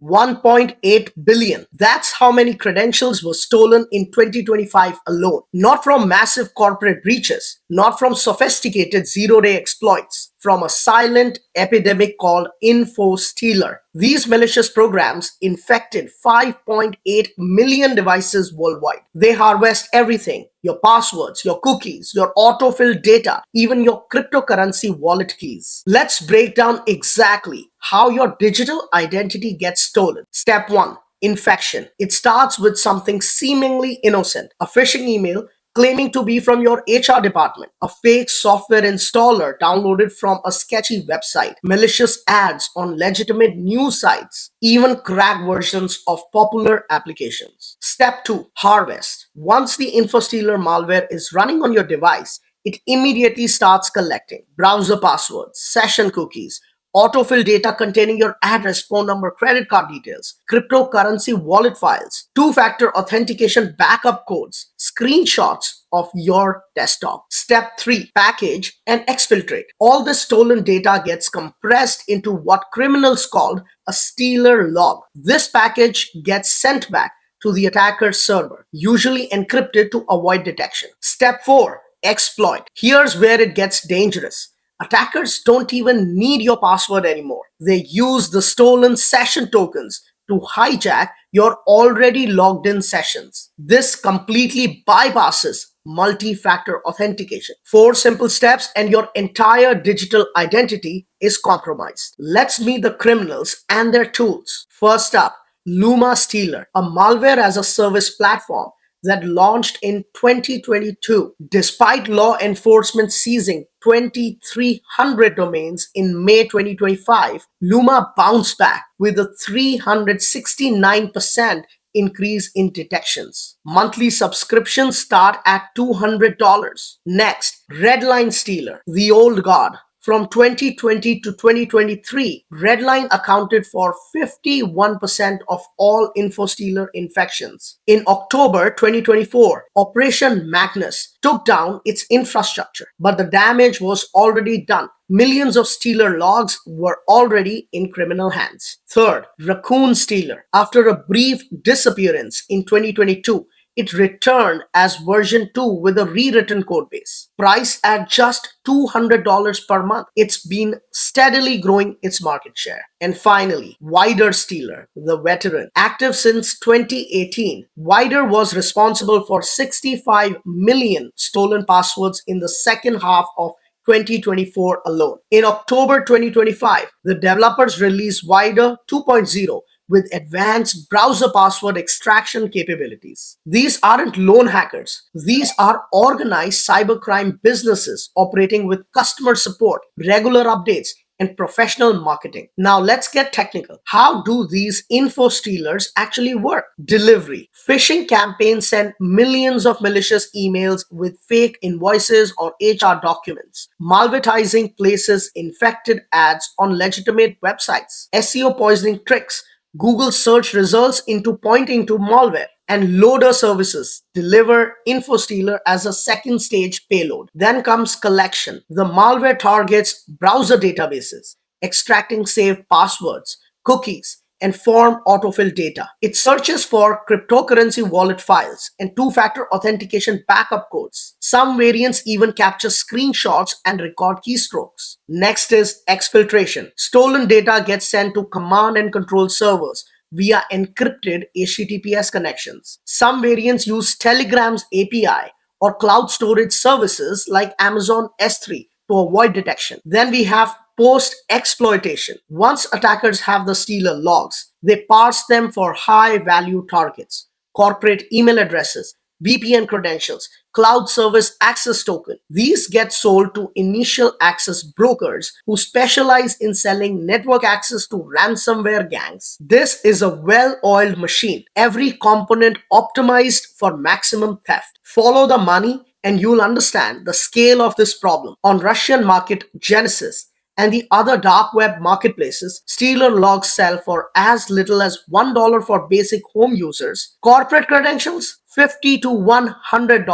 1.8 billion. That's how many credentials were stolen in 2025 alone. Not from massive corporate breaches, not from sophisticated zero-day exploits, from a silent epidemic called infostealer. These malicious programs infected 5.8 million devices worldwide. They harvest everything: your passwords, your cookies, your autofill data, even your cryptocurrency wallet keys. Let's break down exactly how your digital identity gets stolen. Step 1. Infection. It starts with something seemingly innocent: a phishing email claiming to be from your HR department, a fake software installer downloaded from a sketchy website, malicious ads on legitimate news sites, even cracked versions of popular applications. Step 2. Harvest. Once the infostealer malware is running on your device, it immediately starts collecting browser passwords, session cookies, autofill data containing your address, phone number, credit card details, cryptocurrency wallet files, two-factor authentication backup codes, screenshots of your desktop. Step 3. Package and exfiltrate. All the stolen data gets compressed into what criminals called a stealer log. This package gets sent back to the attacker's server, usually encrypted to avoid detection. Step 4. Exploit. Here's where it gets dangerous. Attackers don't even need your password anymore. They use the stolen session tokens to hijack your already logged in sessions. This completely bypasses multi-factor authentication. 4 simple steps and your entire digital identity is compromised. Let's meet the criminals and their tools. First up, LumaStealer, a malware as a service platform that launched in 2022. Despite law enforcement seizing 2,300 domains in May 2025, Luma bounced back with a 369% increase in detections. Monthly subscriptions start at $200. Next, Redline Stealer, the old guard. From 2020 to 2023, Redline accounted for 51% of all infostealer infections. In October 2024, Operation Magnus took down its infrastructure, but the damage was already done. Millions of stealer logs were already in criminal hands. Third, Raccoon Stealer. After a brief disappearance in 2022, it returned as version 2 with a rewritten codebase. Priced at just $200 per month, it's been steadily growing its market share. And finally, Wider Stealer, the veteran. Active since 2018, Wider was responsible for 65 million stolen passwords in the second half of 2024 alone. In October 2025, the developers released Wider 2.0 with advanced browser password extraction capabilities. These aren't lone hackers. These are organized cybercrime businesses operating with customer support, regular updates, and professional marketing. Now let's get technical. How do these info stealers actually work? Delivery. Phishing campaigns send millions of malicious emails with fake invoices or HR documents. Malvertising places infected ads on legitimate websites. SEO poisoning tricks Google search results into pointing to malware, and loader services deliver infostealer as a second stage payload. Then comes collection. The malware targets browser databases, extracting saved passwords, cookies, and form autofill data. It searches for cryptocurrency wallet files and two-factor authentication backup codes. Some variants even capture screenshots and record keystrokes. Next is exfiltration. Stolen data gets sent to command and control servers via encrypted HTTPS connections. Some variants use Telegram's API or cloud storage services like Amazon S3 to avoid detection. Then we have post-exploitation. Once attackers have the stealer logs, they parse them for high-value targets: corporate email addresses, VPN credentials, cloud service access token. These get sold to initial access brokers who specialize in selling network access to ransomware gangs. This is a well-oiled machine, every component optimized for maximum theft. Follow the money and you'll understand the scale of this problem. On Russian market Genesis and the other dark web marketplaces, stealer logs sell for as little as $1 for basic home users. Corporate credentials, $50 to $100.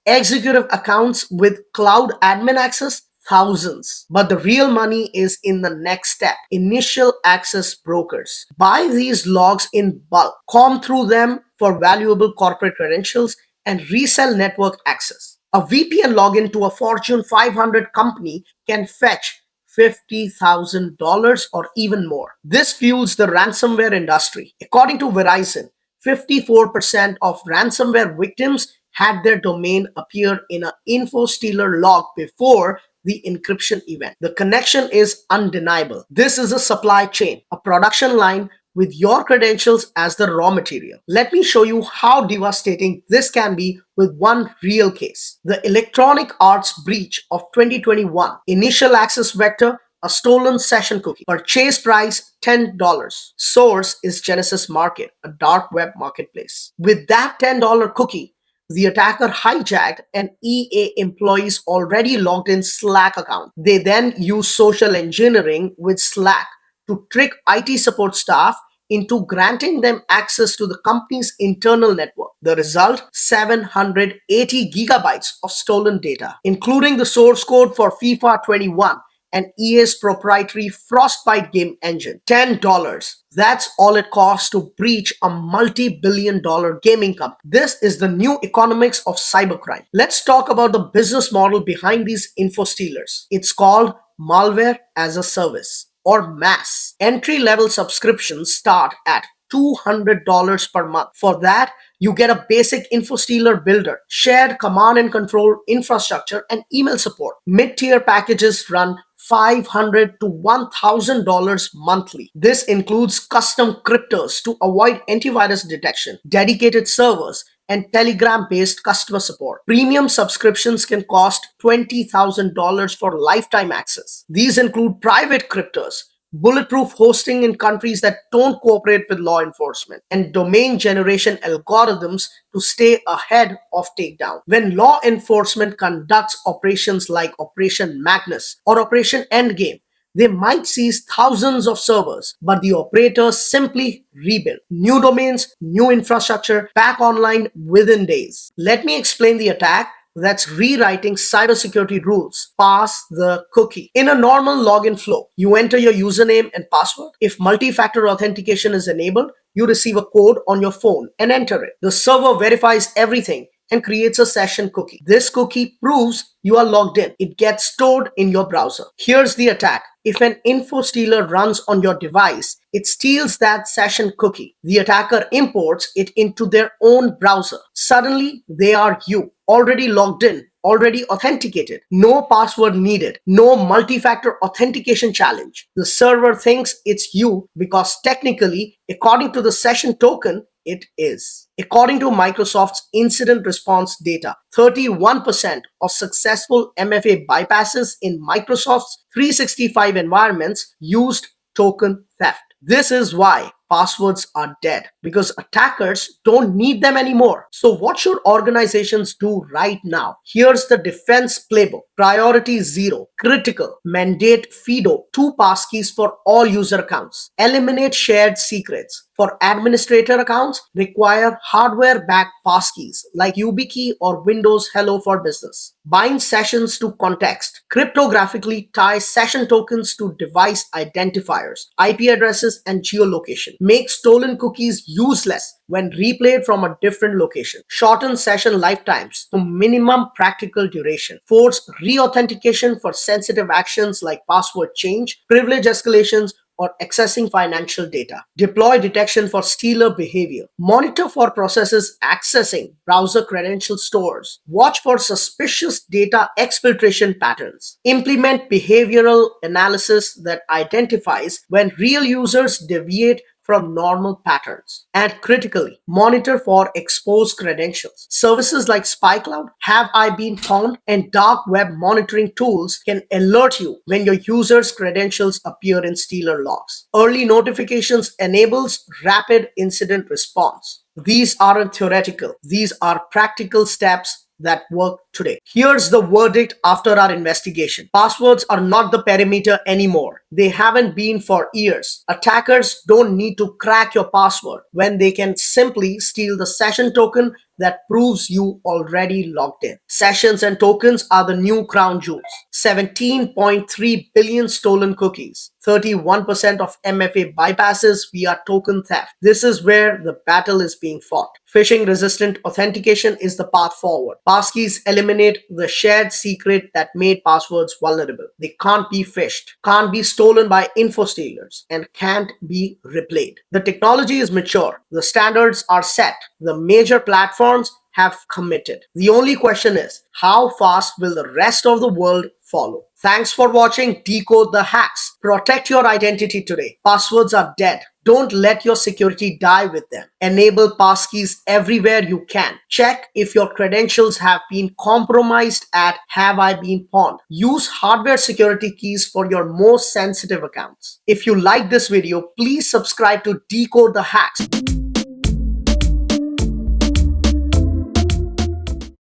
Executive accounts with cloud admin access, thousands. But the real money is in the next step: initial access brokers. Buy these logs in bulk, comb through them for valuable corporate credentials, and resell network access. A VPN login to a Fortune 500 company can fetch $50,000 or even more. This fuels the ransomware industry. According to Verizon, 54% of ransomware victims had their domain appear in an infostealer log before the encryption event. The connection is undeniable. This is a supply chain, a production line with your credentials as the raw material. Let me show you how devastating this can be with one real case. The Electronic Arts breach of 2021. Initial access vector: a stolen session cookie. Purchase price $10. Source is Genesis Market, a dark web marketplace. With that $10 cookie, the attacker hijacked an EA employee's already logged in Slack account. They then used social engineering with Slack to trick IT support staff into granting them access to the company's internal network. The result: 780 gigabytes of stolen data, including the source code for FIFA 21 and EA's proprietary Frostbite game engine. $10. That's all it costs to breach a multi-billion-dollar gaming company. This is the new economics of cybercrime. Let's talk about the business model behind these infostealers. It's called malware as a service, or MAS. Entry-level subscriptions start at $200 per month. For that, you get a basic infostealer builder, shared command and control infrastructure, and email support. Mid-tier packages run $500 to $1,000 monthly. This includes custom cryptors to avoid antivirus detection, dedicated servers, and Telegram-based customer support. Premium subscriptions can cost $20,000 for lifetime access. These include private cryptors, bulletproof hosting in countries that don't cooperate with law enforcement, and domain generation algorithms to stay ahead of takedown. When law enforcement conducts operations like Operation Magnus or Operation Endgame, they might seize thousands of servers, but the operators simply rebuild. New domains, new infrastructure, back online within days. Let me explain the attack that's rewriting cybersecurity rules. Pass the cookie. In a normal login flow, you enter your username and password. If multi-factor authentication is enabled, you receive a code on your phone and enter it. The server verifies everything and creates a session cookie. This cookie proves you are logged in. It gets stored in your browser. Here's the attack. If an infostealer runs on your device, it steals that session cookie. The attacker imports it into their own browser. Suddenly, they are you, already logged in, already authenticated. No password needed. No multi-factor authentication challenge. The server thinks it's you because technically, according to the session token, it is. According to Microsoft's incident response data, 31% of successful MFA bypasses in Microsoft's 365 environments used token theft. This is why passwords are dead, because attackers don't need them anymore. So what should organizations do right now? Here's the defense playbook. Priority 0, critical. Mandate FIDO, 2 passkeys for all user accounts. Eliminate shared secrets. For administrator accounts, require hardware-backed passkeys like YubiKey or Windows Hello for Business. Bind sessions to context. Cryptographically tie session tokens to device identifiers, IP addresses, and geolocation. Make stolen cookies useless when replayed from a different location. Shorten session lifetimes to minimum practical duration. Force re-authentication for sensitive actions like password change, privilege escalations, or accessing financial data. Deploy detection for stealer behavior. Monitor for processes accessing browser credential stores. Watch for suspicious data exfiltration patterns. Implement behavioral analysis that identifies when real users deviate from normal patterns. And critically, monitor for exposed credentials. Services like SpyCloud, Have I Been Pwned, and dark web monitoring tools can alert you when your user's credentials appear in stealer logs. Early notifications enables rapid incident response. These aren't theoretical. These are practical steps that work today. Here's the verdict after our investigation. Passwords are not the perimeter anymore. They haven't been for years. Attackers don't need to crack your password when they can simply steal the session token that proves you already logged in. Sessions and tokens are the new crown jewels. 17.3 billion stolen cookies, 31% of MFA bypasses via token theft. This is where the battle is being fought. Phishing resistant authentication is the path forward. Passkeys eliminate the shared secret that made passwords vulnerable. They can't be phished, can't be stolen by infostealers, and can't be replayed. The technology is mature. The standards are set. The major platforms have committed. The only question is, how fast will the rest of the world follow? Thanks for watching Decode the Hacks. Protect your identity today. Passwords are dead. Don't let your security die with them. Enable passkeys everywhere you can. Check if your credentials have been compromised at Have I Been Pawned. Use hardware security keys for your most sensitive accounts. If you like this video, please subscribe to Decode the Hacks.